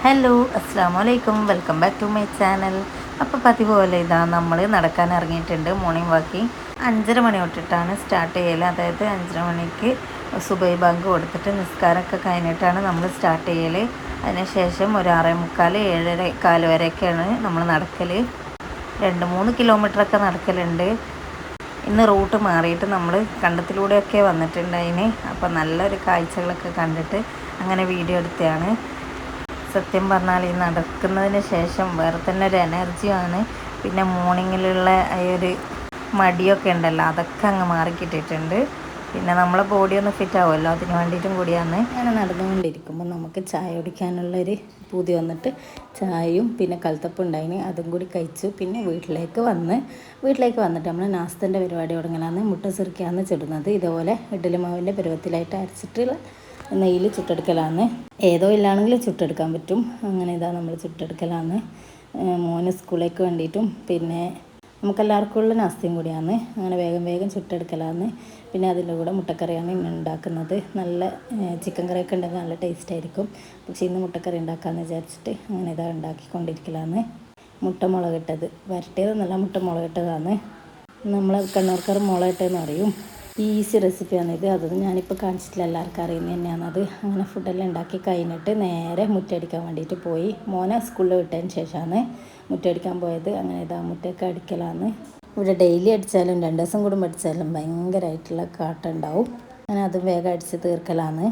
Hello അസ്സാം വലൈക്കും, welcome back to my channel. അപ്പോൾ പതിവ് പോലെ ഇതാ നമ്മൾ നടക്കാൻ ഇറങ്ങിയിട്ടുണ്ട്. മോർണിംഗ് വാക്കിംഗ് 5:30 തൊട്ടിട്ടാണ് സ്റ്റാർട്ട് ചെയ്യൽ. അതായത് 5:30 മണിക്ക് സുബൈ ബാങ്ക് കൊടുത്തിട്ട് നിസ്കാരമൊക്കെ കഴിഞ്ഞിട്ടാണ് നമ്മൾ സ്റ്റാർട്ട് ചെയ്യൽ. അതിനുശേഷം ഒരു 6:45 7:15 വരെയൊക്കെയാണ് നമ്മൾ നടക്കൽ. 2-3 കിലോമീറ്ററൊക്കെ നടക്കലുണ്ട്. ഇന്ന് റൂട്ട് മാറിയിട്ട് നമ്മൾ കണ്ടത്തിലൂടെയൊക്കെ വന്നിട്ടുണ്ടായിന്. അപ്പോൾ നല്ലൊരു കാഴ്ചകളൊക്കെ കണ്ടിട്ട് അങ്ങനെ വീഡിയോ എടുത്തതാണ്. സത്യം പറഞ്ഞാൽ ഈ നടക്കുന്നതിന് ശേഷം വേറെ തന്നെ ഒരു എനർജിയാണ്. പിന്നെ മോർണിംഗിലുള്ള ഈ ഒരു മടിയൊക്കെ ഉണ്ടല്ലോ, അതൊക്കെ അങ്ങ് മാറിക്കിട്ടിട്ടുണ്ട്. പിന്നെ നമ്മളെ ബോഡി ഒന്ന് ഫിറ്റ് ആവുമല്ലോ, അതിന് വേണ്ടിയിട്ടും കൂടിയാണ്. അങ്ങനെ നടന്നുകൊണ്ടിരിക്കുമ്പോൾ നമുക്ക് ചായ കുടിക്കാനുള്ളൊരു പൂതി വന്നിട്ട് ചായയും പിന്നെ കൽത്തപ്പം ഉണ്ടായിന്, അതും കൂടി കഴിച്ചു. പിന്നെ വീട്ടിലേക്ക് വന്നിട്ട് നമ്മൾ നാസ്തൻ്റെ പരിപാടി തുടങ്ങലാന്ന്. മുട്ട സിർക്കയാണ് ചുടുന്നത്. ഇതുപോലെ ഇഡ്ഡലി മാവിൻ്റെ പരുവത്തിലായിട്ട് അരച്ചിട്ടുള്ള നെയ്യിൽ ചുട്ടെടുക്കലാന്ന്. ഏതോ ഇല്ലാണെങ്കിലും ചുട്ടെടുക്കാൻ പറ്റും. അങ്ങനെ ഇതാ നമ്മൾ ചുട്ടെടുക്കലാന്ന്. മോന് സ്കൂളിലേക്ക് വേണ്ടിയിട്ടും പിന്നെ നമുക്കെല്ലാവർക്കും ഉള്ള നാസ്തയും കൂടിയാണ്. അങ്ങനെ വേഗം ചുട്ടെടുക്കലാന്ന്. പിന്നെ അതിൻ്റെ കൂടെ മുട്ടക്കറിയാണ് ഇന്ന് ഉണ്ടാക്കുന്നത്. നല്ല ചിക്കൻ കറിയൊക്കെ ഉണ്ടെങ്കിൽ നല്ല ടേസ്റ്റ് ആയിരിക്കും. പക്ഷേ ഇന്ന് മുട്ടക്കറി ഉണ്ടാക്കാമെന്ന് വിചാരിച്ചിട്ട് അങ്ങനെ ഇതാ ഉണ്ടാക്കിക്കൊണ്ടിരിക്കലാന്ന്. മുട്ട മുളകിട്ടത് വരട്ടിയതെന്നല്ല, മുട്ട മുളകിട്ടതാണ്. നമ്മൾ കണ്ണൂർക്കാർ മുളകിട്ടെന്ന് പറയും. ഈസി റെസിപ്പിയാണിത്. അതൊന്നും ഞാനിപ്പോൾ കാണിച്ചിട്ടില്ല, എല്ലാവർക്കും അറിയുന്നത് തന്നെയാണത്. അങ്ങനെ ഫുഡെല്ലാം ഉണ്ടാക്കി കഴിഞ്ഞിട്ട് നേരെ മുറ്റടിക്കാൻ വേണ്ടിയിട്ട് പോയി. മോനെ സ്കൂളിൽ വിട്ടതിന് ശേഷമാണ് മുറ്റടിക്കാൻ പോയത്. അങ്ങനെ ഇതാ മുറ്റൊക്കെ അടിക്കലാന്ന്. ഇവിടെ ഡെയിലി അടിച്ചാലും 2 ദിവസം കൂടുമ്പോൾ അടിച്ചാലും ഭയങ്കരമായിട്ടുള്ള കാട്ടുണ്ടാവും. അങ്ങനെ അത് വേഗം അടിച്ച് തീർക്കലാന്ന്.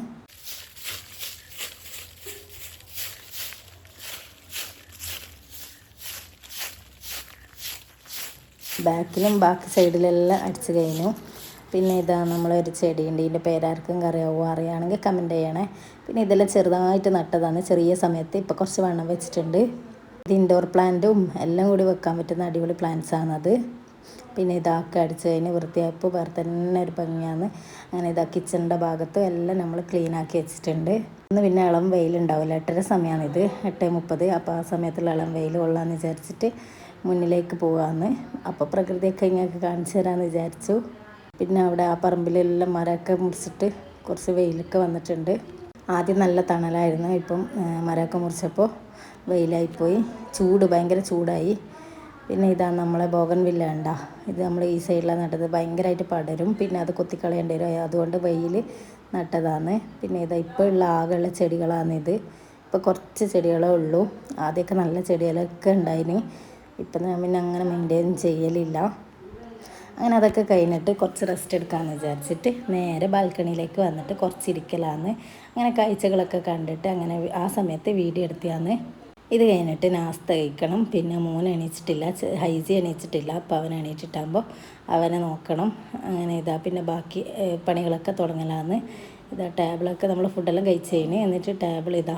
ബാക്കിലും ബാക്കി സൈഡിലെല്ലാം അടിച്ച് കഴിഞ്ഞു. പിന്നെ ഇതാ നമ്മളൊരു ചെടിയുണ്ട്, ഇതിൻ്റെ പേരാർക്കും അറിയുകയാണെങ്കിൽ കമൻറ്റ് ചെയ്യണേ. പിന്നെ ഇതെല്ലാം ചെറുതായിട്ട് നട്ടതാണ് ചെറിയ സമയത്ത്. ഇപ്പോൾ കുറച്ച് വണ്ണം വെച്ചിട്ടുണ്ട്. ഇത് ഇൻഡോർ പ്ലാന്റും എല്ലാം കൂടി വെക്കാൻ പറ്റുന്ന അടിപൊളി പ്ലാന്റ്സാണത്. പിന്നെ ഇതാക്കി അടിച്ച് കഴിഞ്ഞ് വൃത്തിയായപ്പോൾ വേറെ തന്നെ ഒരു ഭംഗിയാണ്. അങ്ങനെ ഇതാ കിച്ചണിൻ്റെ ഭാഗത്തും എല്ലാം നമ്മൾ ക്ലീനാക്കി വെച്ചിട്ടുണ്ട്. ഇന്ന് പിന്നെ ഇളം വെയിലുണ്ടാവില്ല, 8:30 സമയമാണിത്, 8:30. അപ്പോൾ ആ സമയത്തുള്ള ഇളം വെയിൽ കൊള്ളാമെന്ന് വിചാരിച്ചിട്ട് മുന്നിലേക്ക് പോകാമെന്ന്. അപ്പോൾ പ്രകൃതിയൊക്കെ ഇങ്ങനെ കാണിച്ചു തരാമെന്ന് വിചാരിച്ചു. പിന്നെ അവിടെ ആ പറമ്പിലെല്ലാം മരമൊക്കെ മുറിച്ചിട്ട് കുറച്ച് വെയിലൊക്കെ വന്നിട്ടുണ്ട്. ആദ്യം നല്ല തണലായിരുന്നു, ഇപ്പം മരമൊക്കെ മുറിച്ചപ്പോൾ വെയിലായിപ്പോയി. ഭയങ്കര ചൂടായി. പിന്നെ ഇതാണ് നമ്മളെ ബോഗൺവില്ല ഉണ്ടാ. ഇത് നമ്മൾ ഈ സൈഡിലാണ് നട്ടത്. ഭയങ്കരമായിട്ട് പടരും, പിന്നെ അത് കൊത്തിക്കളയേണ്ടി വരും. അതുകൊണ്ട് വെയിൽ നട്ടതാണ്. പിന്നെ ഇതാ ഇപ്പോൾ ഉള്ള ആകെയുള്ള ചെടികളാണിത്. ഇപ്പോൾ കുറച്ച് ചെടികളേ ഉള്ളൂ. ആദ്യമൊക്കെ നല്ല ചെടികളൊക്കെ ഉണ്ടായിന്. ഇപ്പം ഞാൻ പിന്നെ അങ്ങനെ മെയിൻറ്റെയിൻ ചെയ്യലില്ല. അങ്ങനെ അതൊക്കെ കഴിഞ്ഞിട്ട് കുറച്ച് റെസ്റ്റ് എടുക്കാമെന്ന് വിചാരിച്ചിട്ട് നേരെ ബാൽക്കണിയിലേക്ക് വന്നിട്ട് കുറച്ചിരിക്കലാന്ന്. അങ്ങനെ കാഴ്ചകളൊക്കെ കണ്ടിട്ട് അങ്ങനെ ആ സമയത്ത് വീഡിയോ എടുത്തിയാന്ന്. ഇത് കഴിഞ്ഞിട്ട് നാസ്ത കഴിക്കണം. പിന്നെ മോൻ എണീച്ചിട്ടില്ല, ഹൈസി എണീച്ചിട്ടില്ല. അപ്പോൾ അവൻ എണീറ്റിട്ടാകുമ്പോൾ അവനെ നോക്കണം. അങ്ങനെ ഇതാ പിന്നെ ബാക്കി പണികളൊക്കെ തുടങ്ങലാന്ന്. ഇതാ ടേബിളൊക്കെ നമ്മൾ ഫുഡെല്ലാം കഴിച്ച് കഴിഞ്ഞ് എന്നിട്ട് ടേബിൾ ഇതാ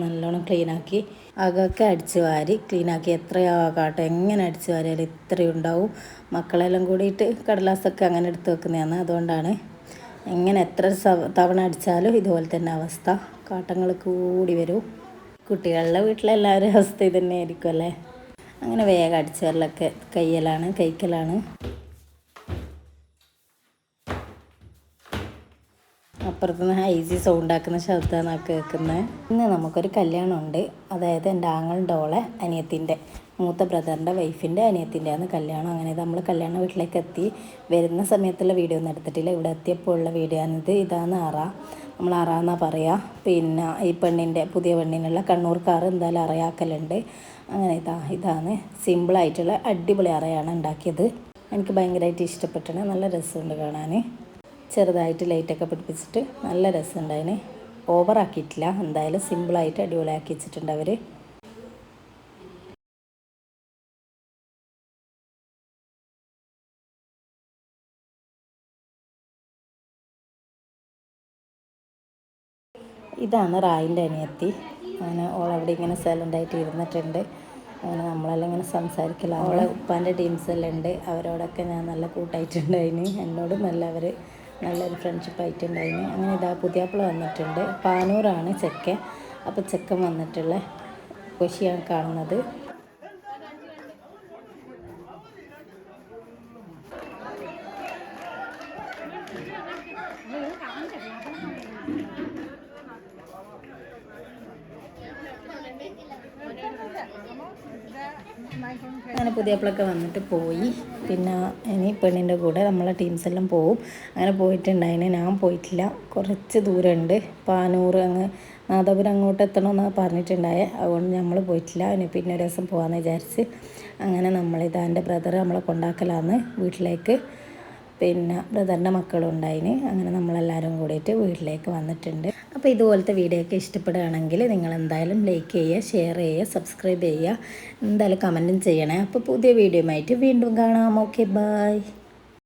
നല്ലോണം ക്ലീനാക്കി അകമൊക്കെ അടിച്ച് വാരി ക്ലീനാക്കി. എത്രയാ കാട്ടെ, എങ്ങനെ അടിച്ച് വാരിയാലും ഇത്രയും ഉണ്ടാവും. മക്കളെല്ലാം കൂടിയിട്ട് കടലാസൊക്കെ അങ്ങനെ എടുത്ത് വെക്കുന്നതാണ്. അതുകൊണ്ടാണ് എങ്ങനെ എത്ര തവണ അടിച്ചാലും ഇതുപോലെ തന്നെ അവസ്ഥ, കാട്ടങ്ങൾ കൂടി വരും. കുട്ടികളുടെ വീട്ടിലെല്ലാവരും അവസ്ഥ ഇത് തന്നെ ആയിരിക്കും അല്ലേ. അങ്ങനെ വേഗം അടിച്ച് വാരലൊക്കെ കഴിക്കലാണ്. അപ്പുറത്തുനിന്ന് ഹൈസി സൗണ്ടാക്കുന്ന ശബ്ദമാണ് കേൾക്കുന്നത്. ഇന്ന് നമുക്കൊരു കല്യാണമുണ്ട്. അതായത് എൻ്റെ ആങ്ങളുടെ ഓളെ അനിയത്തിൻ്റെ മൂത്ത ബ്രദറിൻ്റെ വൈഫിൻ്റെ അനിയത്തിൻ്റെയാണ് കല്യാണം. അങ്ങനെ നമ്മൾ കല്യാണ വീട്ടിലേക്ക് എത്തി. വരുന്ന സമയത്തുള്ള വീഡിയോ ഒന്നും എടുത്തിട്ടില്ല, ഇവിടെ എത്തിയപ്പോൾ ഉള്ള വീഡിയോ ആണിത്. ഇതാണ് അറ, നമ്മൾ അറ എന്നാണ് പറയുക. പിന്നെ ഈ പുതിയ പെണ്ണിനുള്ള കണ്ണൂർക്കാർ എന്തായാലും അറയാക്കലുണ്ട്. അങ്ങനെ ഇതാണ് സിമ്പിളായിട്ടുള്ള അടിപൊളി അറയാണ് ഉണ്ടാക്കിയത്. എനിക്ക് ഭയങ്കരമായിട്ട് ഇഷ്ടപ്പെട്ടിട്ട് നല്ല രസമുണ്ട് കാണാൻ. ചെറുതായിട്ട് ലൈറ്റൊക്കെ പിടിപ്പിച്ചിട്ട് നല്ല രസമുണ്ടായിന്. ഓവറാക്കിയിട്ടില്ല, എന്തായാലും സിമ്പിളായിട്ട് അടിപൊളിയാക്കി വെച്ചിട്ടുണ്ട് അവർ. ഇതാണ് റായിൻ്റെ അനിയത്തി. അങ്ങനെ ഓളവിടെ ഇങ്ങനെ സൈലൻ്റായിട്ട് ഇരുന്നിട്ടുണ്ട്. അങ്ങനെ നമ്മളെല്ലാം ഇങ്ങനെ സംസാരിക്കില്ല. ഓളെ ഉപ്പാൻ്റെ ടീംസെല്ലാം ഉണ്ട്, അവരോടൊക്കെ ഞാൻ നല്ല കൂട്ടായിട്ടുണ്ടായിന്. എന്നോടും നല്ലൊരു ഫ്രണ്ട്ഷിപ്പ് ആയിട്ടുണ്ടായിന്. അങ്ങനെ ഇതാ പുതിയാപ്പിള വന്നിട്ടുണ്ട്. പാനൂറാണ് ചെക്കൻ. അപ്പോൾ ചെക്കൻ വന്നിട്ടുള്ള ഖുഷിയാണ് കാണുന്നത്. അങ്ങനെ പുതിയപ്പോഴൊക്കെ വന്നിട്ട് പോയി. പിന്നെ ഇനി പെണ്ണിൻ്റെ കൂടെ നമ്മളെ ടീംസ് എല്ലാം പോവും. അങ്ങനെ പോയിട്ടുണ്ടായിന്, ഞാൻ പോയിട്ടില്ല. കുറച്ച് ദൂരമുണ്ട്, പാനൂർ അങ്ങ് നാദാപുരം അങ്ങോട്ട് എത്തണമെന്നാണ് പറഞ്ഞിട്ടുണ്ടായത്. അതുകൊണ്ട് നമ്മൾ പോയിട്ടില്ല. ഇനി പിന്നെ ഒരു ദിവസം പോകാമെന്ന് വിചാരിച്ച് അങ്ങനെ നമ്മളിതാ എൻ്റെ ബ്രദർ നമ്മളെ കൊണ്ടാക്കലാന്ന് വീട്ടിലേക്ക്. പിന്നെ ബ്രദറിൻ്റെ മക്കളും ഉണ്ടായിന്. അങ്ങനെ നമ്മളെല്ലാവരും കൂടിയിട്ട് വീട്ടിലേക്ക് വന്നിട്ടുണ്ട്. അപ്പോൾ ഇതുപോലത്തെ വീഡിയോ ഒക്കെ ഇഷ്ടപ്പെടുകയാണെങ്കിൽ നിങ്ങൾ എന്തായാലും ലൈക്ക് ചെയ്യുക, ഷെയർ ചെയ്യുക, സബ്സ്ക്രൈബ് ചെയ്യുക, എന്തായാലും കമൻറ്റും ചെയ്യണേ. അപ്പോൾ പുതിയ വീഡിയോയുമായിട്ട് വീണ്ടും കാണാം. Okay, by.